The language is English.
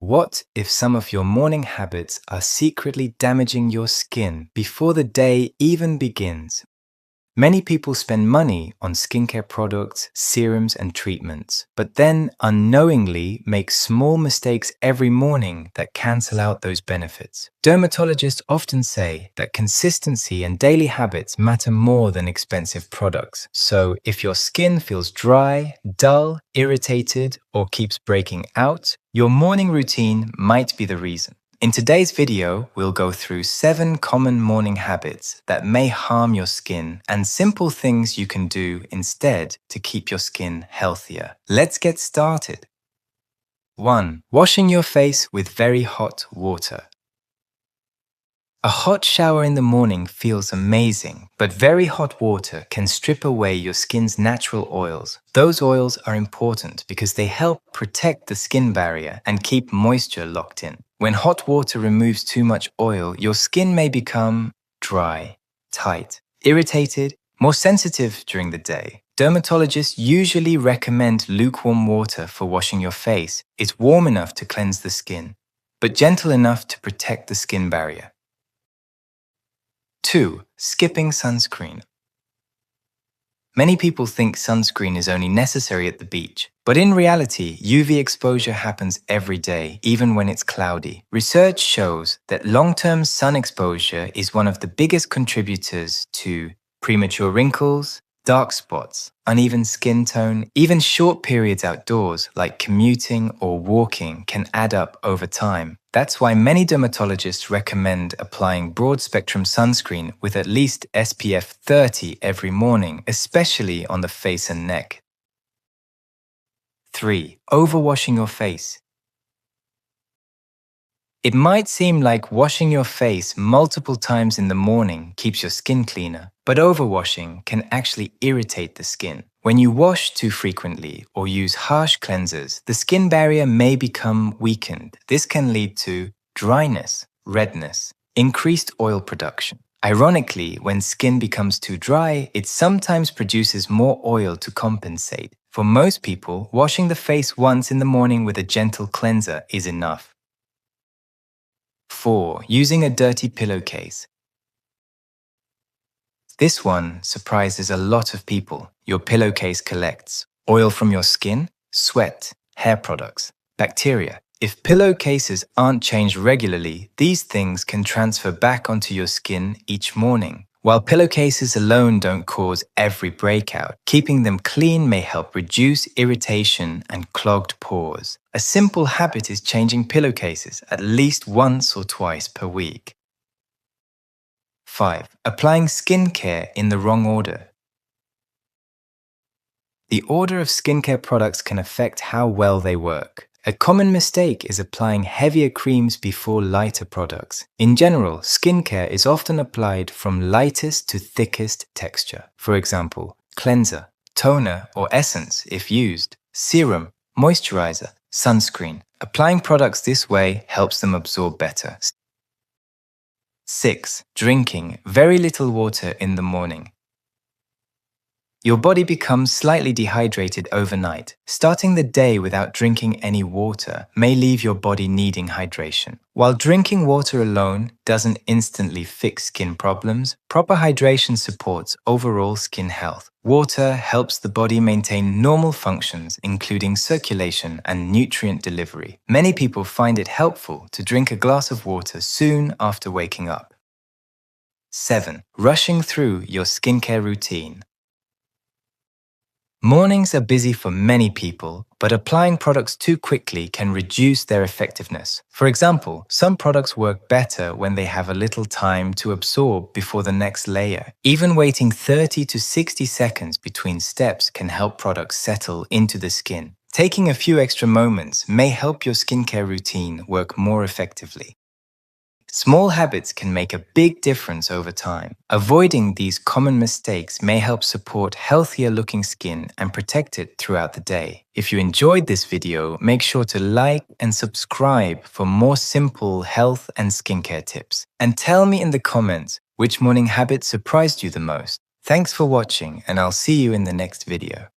What if some of your morning habits are secretly damaging your skin before the day even begins? Many people spend money on skincare products, serums, and treatments, but then unknowingly make small mistakes every morning that cancel out those benefits. Dermatologists often say that consistency and daily habits matter more than expensive products. So if your skin feels dry, dull, irritated, or keeps breaking out, your morning routine might be the reason. In today's video, we'll go through 7 common morning habits that may harm your skin and simple things you can do instead to keep your skin healthier. Let's get started. 1. Washing your face with very hot water. A hot shower in the morning feels amazing, but very hot water can strip away your skin's natural oils. Those oils are important because they help protect the skin barrier and keep moisture locked in. When hot water removes too much oil, your skin may become dry, tight, irritated, more sensitive during the day. Dermatologists usually recommend lukewarm water for washing your face. It's warm enough to cleanse the skin, but gentle enough to protect the skin barrier. 2. Skipping sunscreen. Many people think sunscreen is only necessary at the beach, but in reality, UV exposure happens every day, even when it's cloudy. Research shows that long-term sun exposure is one of the biggest contributors to premature wrinkles, dark spots, uneven skin tone. Even short periods outdoors, like commuting or walking, can add up over time. That's why many dermatologists recommend applying broad-spectrum sunscreen with at least SPF 30 every morning, especially on the face and neck. 3. Overwashing your face. It might seem like washing your face multiple times in the morning keeps your skin cleaner, but overwashing can actually irritate the skin. When you wash too frequently or use harsh cleansers, the skin barrier may become weakened. This can lead to dryness, redness, increased oil production. Ironically, when skin becomes too dry, it sometimes produces more oil to compensate. For most people, washing the face once in the morning with a gentle cleanser is enough. 4. Using a dirty pillowcase. This one surprises a lot of people. Your pillowcase collects oil from your skin, sweat, hair products, bacteria. If pillowcases aren't changed regularly, these things can transfer back onto your skin each morning. While pillowcases alone don't cause every breakout, keeping them clean may help reduce irritation and clogged pores. A simple habit is changing pillowcases at least once or twice per week. 5. Applying skincare in the wrong order. The order of skincare products can affect how well they work. A common mistake is applying heavier creams before lighter products. In general, skincare is often applied from lightest to thickest texture. For example, cleanser, toner, or essence if used, serum, moisturizer, sunscreen. Applying products this way helps them absorb better. 6. Drinking very little water in the morning. Your body becomes slightly dehydrated overnight. Starting the day without drinking any water may leave your body needing hydration. While drinking water alone doesn't instantly fix skin problems, proper hydration supports overall skin health. Water helps the body maintain normal functions, including circulation and nutrient delivery. Many people find it helpful to drink a glass of water soon after waking up. 7. Rushing through your skincare routine. Mornings are busy for many people, but applying products too quickly can reduce their effectiveness. For example, some products work better when they have a little time to absorb before the next layer. Even waiting 30 to 60 seconds between steps can help products settle into the skin. Taking a few extra moments may help your skincare routine work more effectively. Small habits can make a big difference over time. Avoiding these common mistakes may help support healthier-looking skin and protect it throughout the day. If you enjoyed this video, make sure to like and subscribe for more simple health and skincare tips. And tell me in the comments which morning habit surprised you the most. Thanks for watching, and I'll see you in the next video.